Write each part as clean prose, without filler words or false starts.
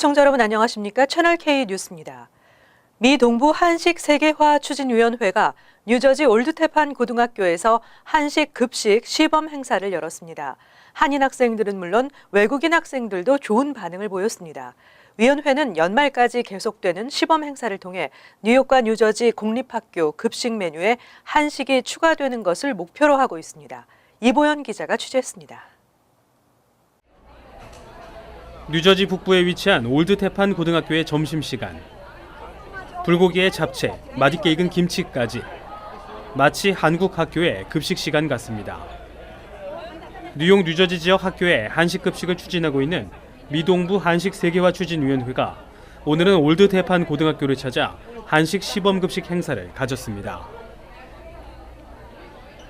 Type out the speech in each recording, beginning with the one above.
시청자 여러분 안녕하십니까? 채널 K 뉴스입니다. 미 동부 한식 세계화 추진위원회가 뉴저지 올드테판 고등학교에서 한식 급식 시범 행사를 열었습니다. 한인 학생들은 물론 외국인 학생들도 좋은 반응을 보였습니다. 위원회는 연말까지 계속되는 시범 행사를 통해 뉴욕과 뉴저지 공립학교 급식 메뉴에 한식이 추가되는 것을 목표로 하고 있습니다. 이보연 기자가 취재했습니다. 뉴저지 북부에 위치한 올드테판 고등학교의 점심시간. 불고기에 잡채, 맛있게 익은 김치까지. 마치 한국 학교의 급식 시간 같습니다. 뉴욕 뉴저지 지역 학교에 한식 급식을 추진하고 있는 미동부 한식 세계화 추진위원회가 오늘은 올드테판 고등학교를 찾아 한식 시범 급식 행사를 가졌습니다.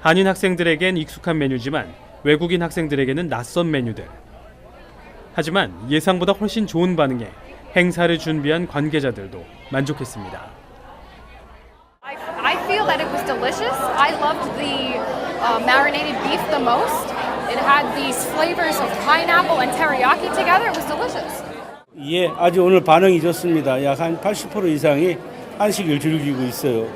한인 학생들에겐 익숙한 메뉴지만 외국인 학생들에게는 낯선 메뉴들. 하지만 예상보다 훨씬 좋은 반응에 행사를 준비한 관계자들도 만족했습니다. I feel that it was delicious. I loved the marinated beef the most. It had these flavors of pineapple and teriyaki together. It was delicious. 예, 아주 오늘 반응이 좋습니다. 약 한 80% 이상이 한식을 즐기고 있어요.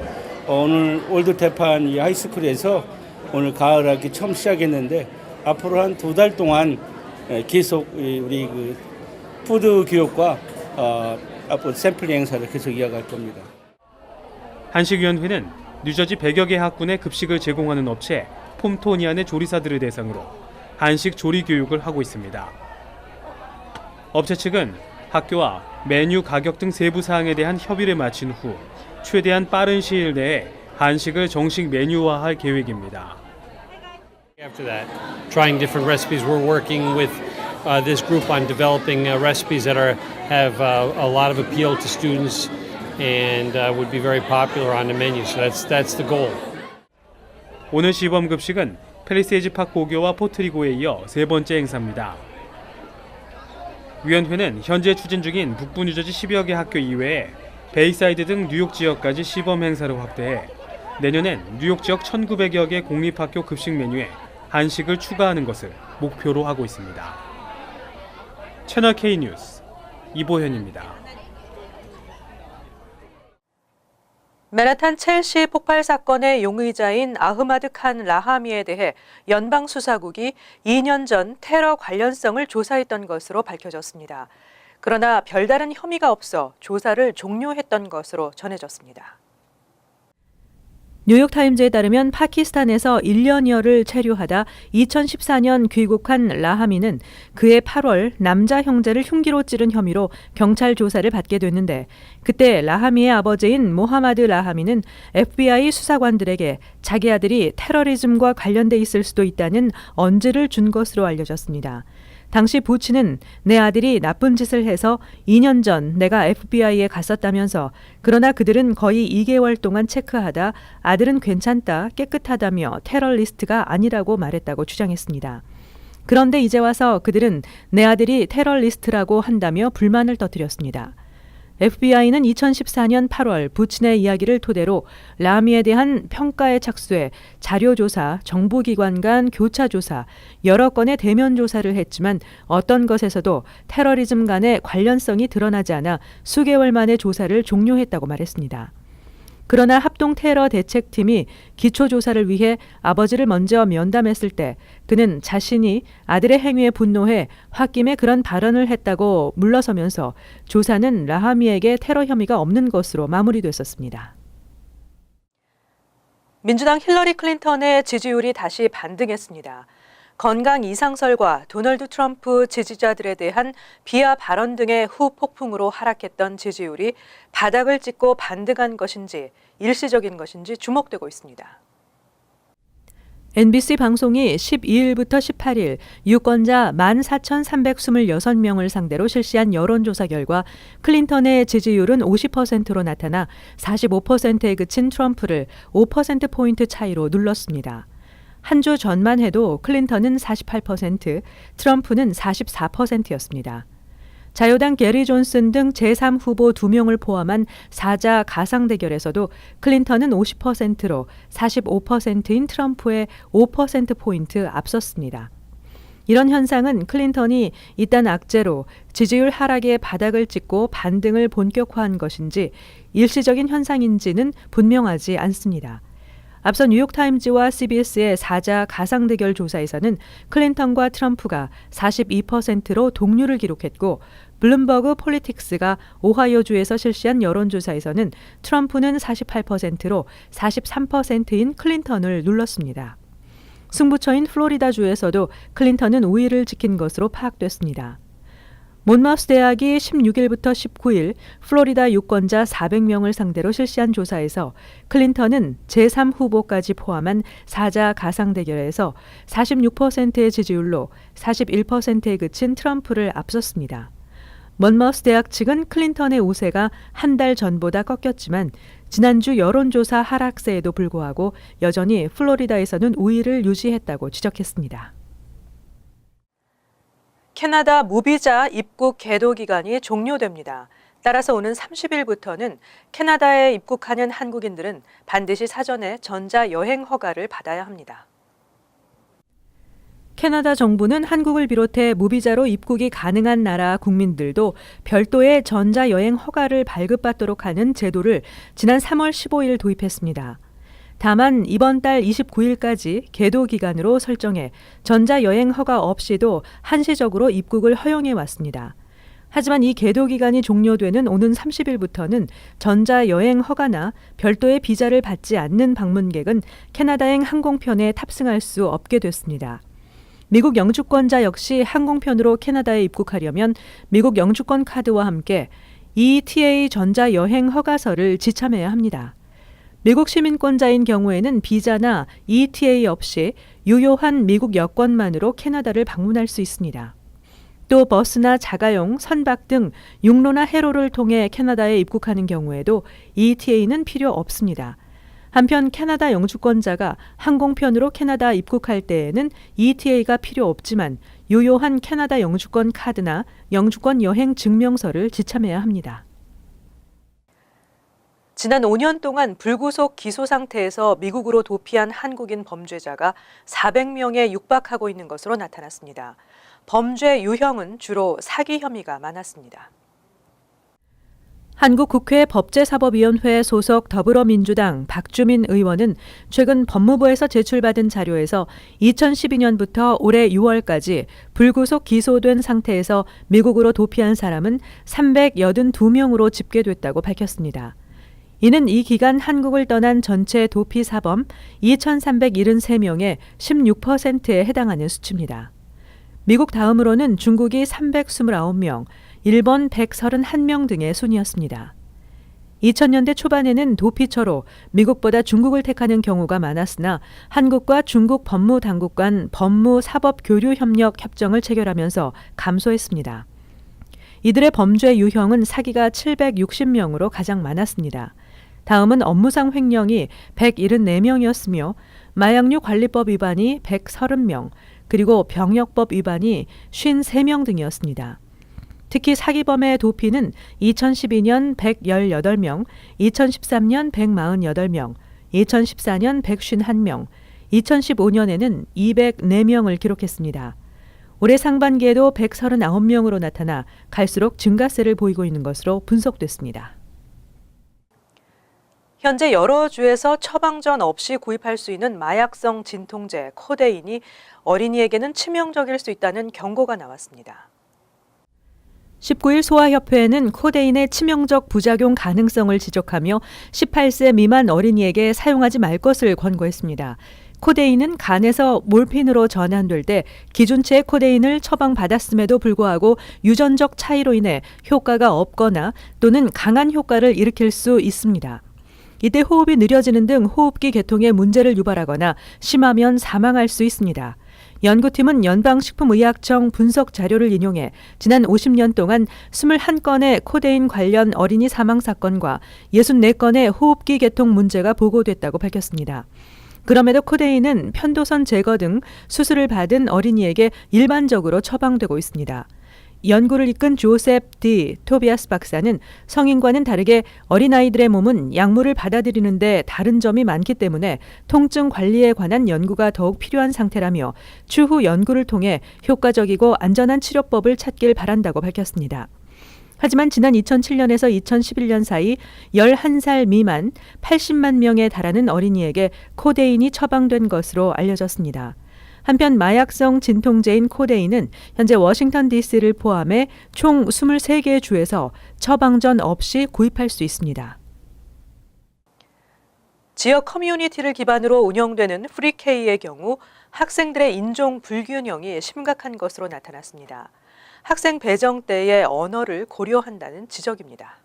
오늘 올드테판 이 하이스쿨에서 오늘 가을 학기 처음 시작했는데 앞으로 한 2달 동안 계속 우리 그 푸드 교육과 앞으로 샘플링 행사를 계속 이어갈 겁니다. 한식위원회는 뉴저지 100여 개 학군에 급식을 제공하는 업체 폼토니안의 조리사들을 대상으로 한식 조리 교육을 하고 있습니다. 업체 측은 학교와 메뉴 가격 등 세부 사항에 대한 협의를 마친 후 최대한 빠른 시일 내에 한식을 정식 메뉴화할 계획입니다. After that, trying different recipes, we're working with this group on developing recipes that have a lot of appeal to students and would be very popular on the menu. So that's the goal. 오늘 시범 급식은 팰리세이즈 팍 고교와 포트리고에 이어 세 번째 행사입니다. 위원회는 현재 추진 중인 북부 뉴저지 10여 개 학교 이외에 베이사이드 등 뉴욕 지역까지 시범 행사를 확대해 내년엔 뉴욕 지역 1900여 개 공립학교 급식 메뉴에 한식을 추가하는 것을 목표로 하고 있습니다. 채널 K 뉴스 이보현입니다. 맨하탄 첼시 폭발 사건의 용의자인 아흐마드 칸 라하미에 대해 연방수사국이 2년 전 테러 관련성을 조사했던 것으로 밝혀졌습니다. 그러나 별다른 혐의가 없어 조사를 종료했던 것으로 전해졌습니다. 뉴욕타임즈에 따르면 파키스탄에서 1년여를 체류하다 2014년 귀국한 라하미는 그해 8월 남자 형제를 흉기로 찌른 혐의로 경찰 조사를 받게 됐는데 그때 라하미의 아버지인 모하마드 라하미는 FBI 수사관들에게 자기 아들이 테러리즘과 관련돼 있을 수도 있다는 언지를 준 것으로 알려졌습니다. 당시 부치는 내 아들이 나쁜 짓을 해서 2년 전 내가 FBI에 갔었다면서 그러나 그들은 거의 2개월 동안 체크하다 아들은 괜찮다, 깨끗하다며 테러리스트가 아니라고 말했다고 주장했습니다. 그런데 이제 와서 그들은 내 아들이 테러리스트라고 한다며 불만을 터뜨렸습니다. FBI는 2014년 8월 부친의 이야기를 토대로 라미에 대한 평가에 착수해 자료조사, 정부기관 간 교차조사, 여러 건의 대면 조사를 했지만 어떤 것에서도 테러리즘 간의 관련성이 드러나지 않아 수개월 만에 조사를 종료했다고 말했습니다. 그러나 합동테러 대책팀이 기초조사를 위해 아버지를 먼저 면담했을 때 그는 자신이 아들의 행위에 분노해 홧김에 그런 발언을 했다고 물러서면서 조사는 라하미에게 테러 혐의가 없는 것으로 마무리됐었습니다. 민주당 힐러리 클린턴의 지지율이 다시 반등했습니다. 건강 이상설과 도널드 트럼프 지지자들에 대한 비하 발언 등의 후폭풍으로 하락했던 지지율이 바닥을 찍고 반등한 것인지 일시적인 것인지 주목되고 있습니다. NBC 방송이 12일부터 18일 유권자 14,326명을 상대로 실시한 여론조사 결과 클린턴의 지지율은 50%로 나타나 45%에 그친 트럼프를 5%포인트 차이로 눌렀습니다. 한 주 전만 해도 클린턴은 48%, 트럼프는 44%였습니다. 자유당 게리 존슨 등 제3후보 2명을 포함한 4자 가상 대결에서도 클린턴은 50%로 45%인 트럼프의 5%포인트 앞섰습니다. 이런 현상은 클린턴이 이딴 악재로 지지율 하락의 바닥을 찍고 반등을 본격화한 것인지 일시적인 현상인지는 분명하지 않습니다. 앞서 뉴욕타임즈와 CBS의 사자 가상 대결 조사에서는 클린턴과 트럼프가 42%로 동률을 기록했고 블룸버그 폴리틱스가 오하이오주에서 실시한 여론조사에서는 트럼프는 48%로 43%인 클린턴을 눌렀습니다. 승부처인 플로리다주에서도 클린턴은 우위를 지킨 것으로 파악됐습니다. 몬마우스 대학이 16일부터 19일 플로리다 유권자 400명을 상대로 실시한 조사에서 클린턴은 제3후보까지 포함한 사자 가상 대결에서 46%의 지지율로 41%에 그친 트럼프를 앞섰습니다. 몬마우스 대학 측은 클린턴의 우세가 한 달 전보다 꺾였지만 지난주 여론조사 하락세에도 불구하고 여전히 플로리다에서는 우위를 유지했다고 지적했습니다. 캐나다 무비자 입국 계도 기간이 종료됩니다. 따라서 오는 30일부터는 캐나다에 입국하는 한국인들은 반드시 사전에 전자 여행 허가를 받아야 합니다. 캐나다 정부는 한국을 비롯해 무비자로 입국이 가능한 나라 국민들도 별도의 전자여행 허가를 발급받도록 하는 제도를 지난 3월 15일 도입했습니다. 다만 이번 달 29일까지 계도 기간으로 설정해 전자여행 허가 없이도 한시적으로 입국을 허용해 왔습니다. 하지만 이 계도 기간이 종료되는 오는 30일부터는 전자여행 허가나 별도의 비자를 받지 않는 방문객은 캐나다행 항공편에 탑승할 수 없게 됐습니다. 미국 영주권자 역시 항공편으로 캐나다에 입국하려면 미국 영주권 카드와 함께 ETA 전자여행 허가서를 지참해야 합니다. 미국 시민권자인 경우에는 비자나 ETA 없이 유효한 미국 여권만으로 캐나다를 방문할 수 있습니다. 또 버스나 자가용, 선박 등 육로나 해로를 통해 캐나다에 입국하는 경우에도 ETA는 필요 없습니다. 한편 캐나다 영주권자가 항공편으로 캐나다 입국할 때에는 ETA가 필요 없지만 유효한 캐나다 영주권 카드나 영주권 여행 증명서를 지참해야 합니다. 지난 5년 동안 불구속 기소 상태에서 미국으로 도피한 한국인 범죄자가 400명에 육박하고 있는 것으로 나타났습니다. 범죄 유형은 주로 사기 혐의가 많았습니다. 한국국회 법제사법위원회 소속 더불어민주당 박주민 의원은 최근 법무부에서 제출받은 자료에서 2012년부터 올해 6월까지 불구속 기소된 상태에서 미국으로 도피한 사람은 382명으로 집계됐다고 밝혔습니다. 이는 이 기간 한국을 떠난 전체 도피 사범 2,373명의 16%에 해당하는 수치입니다. 미국 다음으로는 중국이 329명, 일본 131명 등의 순이었습니다. 2000년대 초반에는 도피처로 미국보다 중국을 택하는 경우가 많았으나 한국과 중국 법무당국 간 법무사법교류협력 협정을 체결하면서 감소했습니다. 이들의 범죄 유형은 사기가 760명으로 가장 많았습니다. 다음은 업무상 횡령이 174명이었으며 마약류 관리법 위반이 130명, 그리고 병역법 위반이 53명 등이었습니다. 특히 사기범의 도피는 2012년 118명, 2013년 148명, 2014년 151명, 2015년에는 204명을 기록했습니다. 올해 상반기에도 139명으로 나타나 갈수록 증가세를 보이고 있는 것으로 분석됐습니다. 현재 여러 주에서 처방전 없이 구입할 수 있는 마약성 진통제 코데인이 어린이에게는 치명적일 수 있다는 경고가 나왔습니다. 19일 소아협회는 코데인의 치명적 부작용 가능성을 지적하며 18세 미만 어린이에게 사용하지 말 것을 권고했습니다. 코데인은 간에서 몰핀으로 전환될 때 기준치의 코데인을 처방받았음에도 불구하고 유전적 차이로 인해 효과가 없거나 또는 강한 효과를 일으킬 수 있습니다. 이때 호흡이 느려지는 등 호흡기 계통에 문제를 유발하거나 심하면 사망할 수 있습니다. 연구팀은 연방식품의약청 분석 자료를 인용해 지난 50년 동안 21건의 코데인 관련 어린이 사망 사건과 64건의 호흡기 계통 문제가 보고됐다고 밝혔습니다. 그럼에도 코데인은 편도선 제거 등 수술을 받은 어린이에게 일반적으로 처방되고 있습니다. 연구를 이끈 조셉 디 토비아스 박사는 성인과는 다르게 어린아이들의 몸은 약물을 받아들이는데 다른 점이 많기 때문에 통증 관리에 관한 연구가 더욱 필요한 상태라며 추후 연구를 통해 효과적이고 안전한 치료법을 찾길 바란다고 밝혔습니다. 하지만 지난 2007년에서 2011년 사이 11살 미만 80만 명에 달하는 어린이에게 코데인이 처방된 것으로 알려졌습니다. 한편 마약성 진통제인 코데인은 현재 워싱턴 DC를 포함해 총 23개의 주에서 처방전 없이 구입할 수 있습니다. 지역 커뮤니티를 기반으로 운영되는 프리케이의 경우 학생들의 인종 불균형이 심각한 것으로 나타났습니다. 학생 배정 때의 언어를 고려한다는 지적입니다.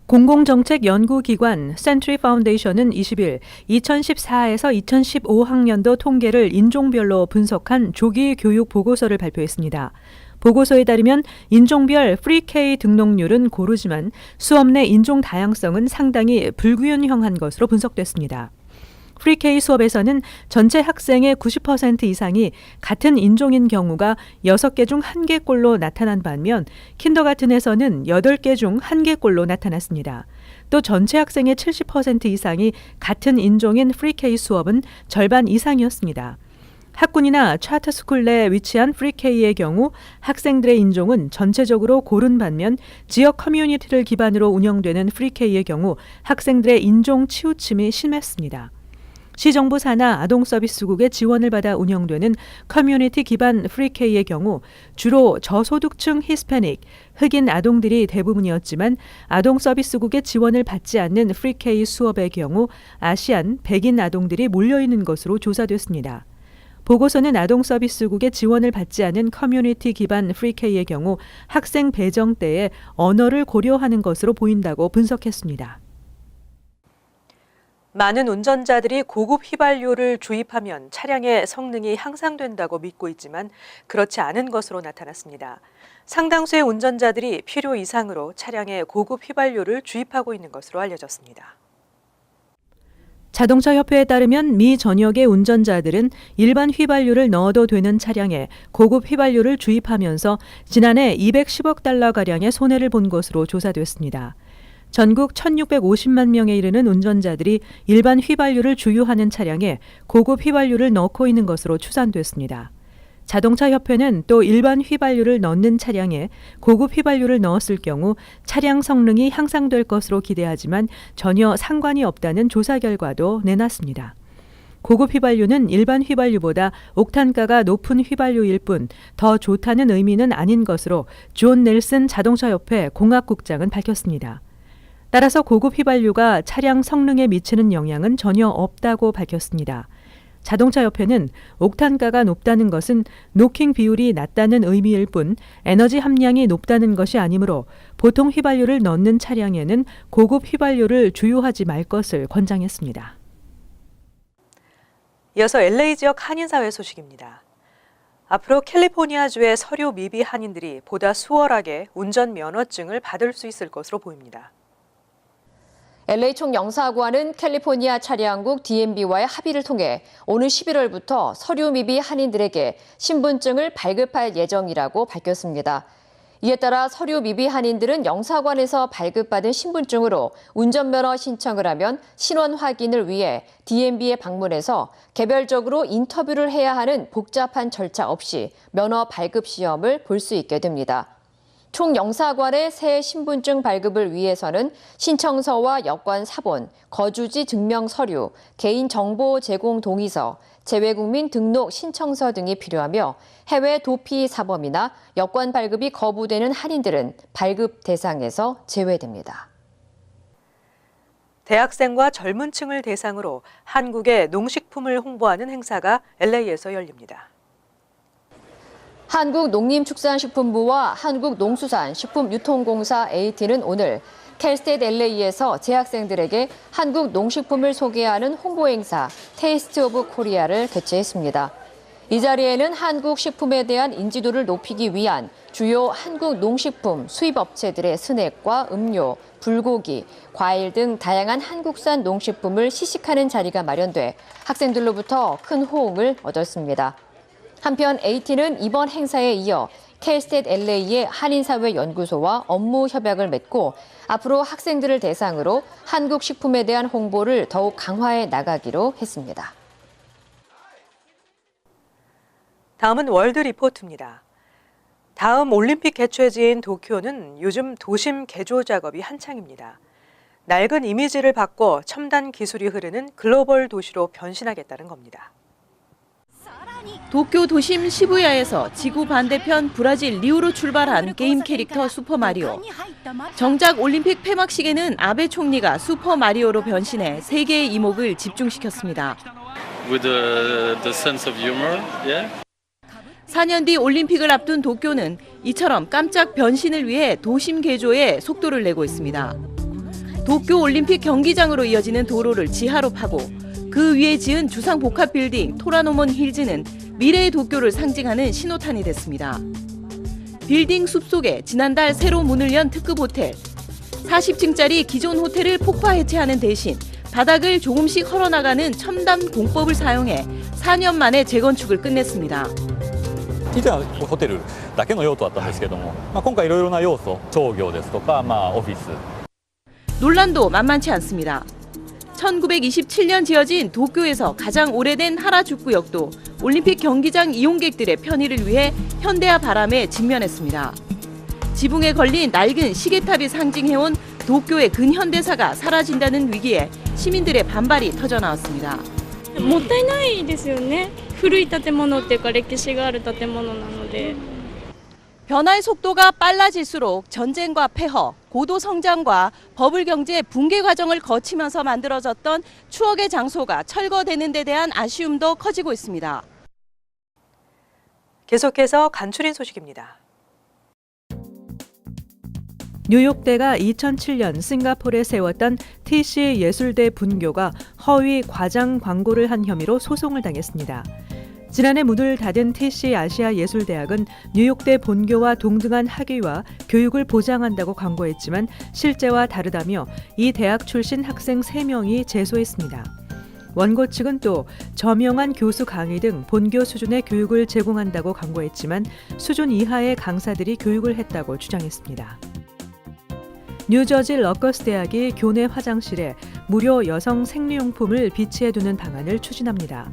공공정책 연구기관 센트리 파운데이션은 20일 2014에서 2015학년도 통계를 인종별로 분석한 조기 교육 보고서를 발표했습니다. 보고서에 따르면 인종별 프리K 등록률은 고르지만 수업 내 인종 다양성은 상당히 불균형한 것으로 분석됐습니다. 프리K 수업에서는 전체 학생의 90% 이상이 같은 인종인 경우가 6개 중 1개꼴로 나타난 반면 킨더가튼에서는 8개 중 1개꼴로 나타났습니다. 또 전체 학생의 70% 이상이 같은 인종인 프리K 수업은 절반 이상이었습니다. 학군이나 차터스쿨 내 위치한 프리K의 경우 학생들의 인종은 전체적으로 고른 반면 지역 커뮤니티를 기반으로 운영되는 프리K의 경우 학생들의 인종 치우침이 심했습니다. 시정부 산하 아동서비스국의 지원을 받아 운영되는 커뮤니티 기반 프리K의 경우 주로 저소득층 히스패닉, 흑인 아동들이 대부분이었지만 아동서비스국의 지원을 받지 않는 프리K 수업의 경우 아시안, 백인 아동들이 몰려있는 것으로 조사됐습니다. 보고서는 아동서비스국의 지원을 받지 않은 커뮤니티 기반 프리K의 경우 학생 배정 때에 언어를 고려하는 것으로 보인다고 분석했습니다. 많은 운전자들이 고급 휘발유를 주입하면 차량의 성능이 향상된다고 믿고 있지만 그렇지 않은 것으로 나타났습니다. 상당수의 운전자들이 필요 이상으로 차량에 고급 휘발유를 주입하고 있는 것으로 알려졌습니다. 자동차협회에 따르면 미 전역의 운전자들은 일반 휘발유를 넣어도 되는 차량에 고급 휘발유를 주입하면서 지난해 210억 달러가량의 손해를 본 것으로 조사됐습니다. 전국 1,650만 명에 이르는 운전자들이 일반 휘발유를 주유하는 차량에 고급 휘발유를 넣고 있는 것으로 추산됐습니다. 자동차협회는 또 일반 휘발유를 넣는 차량에 고급 휘발유를 넣었을 경우 차량 성능이 향상될 것으로 기대하지만 전혀 상관이 없다는 조사 결과도 내놨습니다. 고급 휘발유는 일반 휘발유보다 옥탄가가 높은 휘발유일 뿐 더 좋다는 의미는 아닌 것으로 존 넬슨 자동차협회 공학국장은 밝혔습니다. 따라서 고급 휘발유가 차량 성능에 미치는 영향은 전혀 없다고 밝혔습니다. 자동차협회는 옥탄가가 높다는 것은 노킹 비율이 낮다는 의미일 뿐 에너지 함량이 높다는 것이 아니므로 보통 휘발유를 넣는 차량에는 고급 휘발유를 주유하지 말 것을 권장했습니다. 이어서 LA 지역 한인사회 소식입니다. 앞으로 캘리포니아주의 서류 미비 한인들이 보다 수월하게 운전 면허증을 받을 수 있을 것으로 보입니다. LA 총영사관은 캘리포니아 차량국 DMV와의 합의를 통해 오는 11월부터 서류 미비 한인들에게 신분증을 발급할 예정이라고 밝혔습니다. 이에 따라 서류 미비 한인들은 영사관에서 발급받은 신분증으로 운전면허 신청을 하면 신원 확인을 위해 DMV에 방문해서 개별적으로 인터뷰를 해야 하는 복잡한 절차 없이 면허 발급 시험을 볼 수 있게 됩니다. 총영사관의 새 신분증 발급을 위해서는 신청서와 여권 사본, 거주지 증명 서류, 개인정보 제공 동의서, 재외국민 등록 신청서 등이 필요하며 해외 도피 사범이나 여권 발급이 거부되는 한인들은 발급 대상에서 제외됩니다. 대학생과 젊은 층을 대상으로 한국의 농식품을 홍보하는 행사가 LA에서 열립니다. 한국농림축산식품부와 한국농수산식품유통공사 AT는 오늘 캘스테이트 LA에서 재학생들에게 한국 농식품을 소개하는 홍보행사 테이스트 오브 코리아를 개최했습니다. 이 자리에는 한국 식품에 대한 인지도를 높이기 위한 주요 한국 농식품 수입업체들의 스낵과 음료, 불고기, 과일 등 다양한 한국산 농식품을 시식하는 자리가 마련돼 학생들로부터 큰 호응을 얻었습니다. 한편 AT는 이번 행사에 이어 K-State LA의 한인사회연구소와 업무 협약을 맺고 앞으로 학생들을 대상으로 한국 식품에 대한 홍보를 더욱 강화해 나가기로 했습니다. 다음은 월드 리포트입니다. 다음 올림픽 개최지인 도쿄는 요즘 도심 개조 작업이 한창입니다. 낡은 이미지를 바꿔 첨단 기술이 흐르는 글로벌 도시로 변신하겠다는 겁니다. 도쿄 도심 시부야에서 지구 반대편 브라질 리우로 출발한 게임 캐릭터 슈퍼마리오. 정작 올림픽 폐막식에는 아베 총리가 슈퍼마리오로 변신해 세계의 이목을 집중시켰습니다. With the sense of humor, yeah. 4년 뒤 올림픽을 앞둔 도쿄는 이처럼 깜짝 변신을 위해 도심 개조에 속도를 내고 있습니다. 도쿄 올림픽 경기장으로 이어지는 도로를 지하로 파고 그 위에 지은 주상 복합 빌딩 토라노몬 힐즈는 미래의 도쿄를 상징하는 신호탄이 됐습니다. 빌딩 숲속에 지난달 새로 문을 연 특급 호텔. 40층짜리 기존 호텔을 폭파 해체하는 대신 바닥을 조금씩 헐어나가는 첨단 공법을 사용해 4년 만에 재건축을 끝냈습니다. 以前はホテルだけの用途だったんですけども、今回いろいろな要素、商業ですとか、オフィス。 논란도 만만치 않습니다. 1927년 지어진 도쿄에서 가장 오래된 하라주쿠역도 올림픽 경기장 이용객들의 편의를 위해 현대화 바람에 직면했습니다. 지붕에 걸린 낡은 시계탑이 상징해온 도쿄의 근현대사가 사라진다는 위기에 시민들의 반발이 터져나왔습니다. もったいないですよね。古い建物っていうか歴史がある建物なので。 변화의 속도가 빨라질수록 전쟁과 폐허, 고도 성장과 버블 경제 붕괴 과정을 거치면서 만들어졌던 추억의 장소가 철거되는 데 대한 아쉬움도 커지고 있습니다. 계속해서 간추린 소식입니다. 뉴욕대가 2007년 싱가포르에 세웠던 TC 예술대 분교가 허위 과장 광고를 한 혐의로 소송을 당했습니다. 지난해 문을 닫은 TC 아시아 예술대학은 뉴욕대 본교와 동등한 학위와 교육을 보장한다고 광고했지만 실제와 다르다며 이 대학 출신 학생 3명이 제소했습니다. 원고 측은 또 저명한 교수 강의 등 본교 수준의 교육을 제공한다고 광고했지만 수준 이하의 강사들이 교육을 했다고 주장했습니다. 뉴저지 러커스 대학이 교내 화장실에 무료 여성 생리용품을 비치해두는 방안을 추진합니다.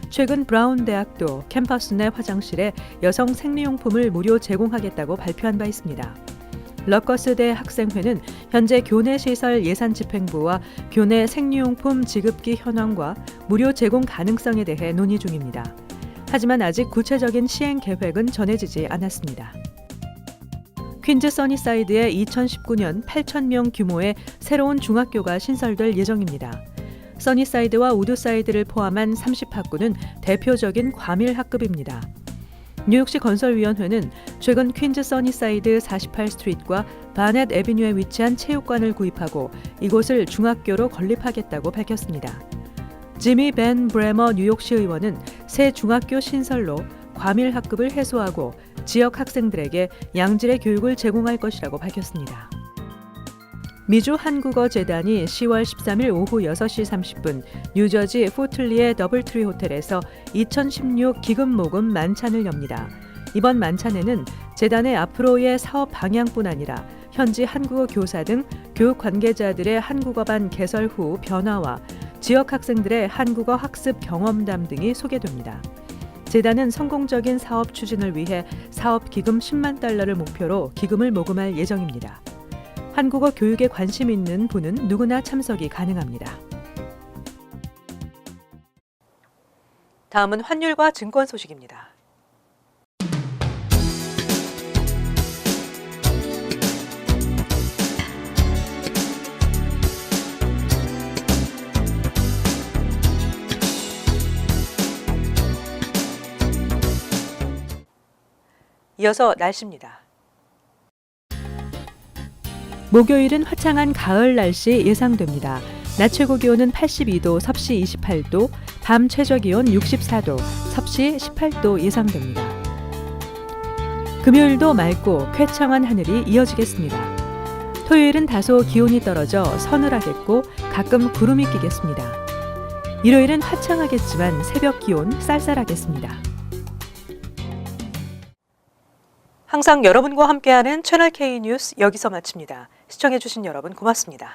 최근 브라운 대학도 캠퍼스 내 화장실에 여성 생리용품을 무료 제공하겠다고 발표한 바 있습니다. 러커스대 학생회는 현재 교내 시설 예산 집행부와 교내 생리용품 지급기 현황과 무료 제공 가능성에 대해 논의 중입니다. 하지만 아직 구체적인 시행 계획은 전해지지 않았습니다. 퀸즈 써니사이드에 2019년 8,000명 규모의 새로운 중학교가 신설될 예정입니다. 써니사이드와 우드사이드를 포함한 30학구는 대표적인 과밀 학급입니다. 뉴욕시 건설위원회는 최근 퀸즈 써니사이드 48스트리트과 바넷 애비뉴에 위치한 체육관을 구입하고 이곳을 중학교로 건립하겠다고 밝혔습니다. 지미 벤 브레머 뉴욕시 의원은 새 중학교 신설로 과밀 학급을 해소하고 지역 학생들에게 양질의 교육을 제공할 것이라고 밝혔습니다. 미주 한국어 재단이 10월 13일 오후 6시 30분 뉴저지 포틀리의 더블트리 호텔에서 2016 기금 모금 만찬을 엽니다. 이번 만찬에는 재단의 앞으로의 사업 방향뿐 아니라 현지 한국어 교사 등 교육 관계자들의 한국어반 개설 후 변화와 지역 학생들의 한국어 학습 경험담 등이 소개됩니다. 재단은 성공적인 사업 추진을 위해 사업 기금 10만 달러를 목표로 기금을 모금할 예정입니다. 한국어 교육에 관심 있는 분은 누구나 참석이 가능합니다. 다음은 환율과 증권 소식입니다. 이어서 날씨입니다. 목요일은 화창한 가을 날씨 예상됩니다. 낮 최고 기온은 82도, 섭씨 28도, 밤 최저 기온 64도, 섭씨 18도 예상됩니다. 금요일도 맑고 쾌청한 하늘이 이어지겠습니다. 토요일은 다소 기온이 떨어져 서늘하겠고 가끔 구름이 끼겠습니다. 일요일은 화창하겠지만 새벽 기온 쌀쌀하겠습니다. 항상 여러분과 함께하는 채널 K 뉴스 여기서 마칩니다. 시청해주신 여러분 고맙습니다.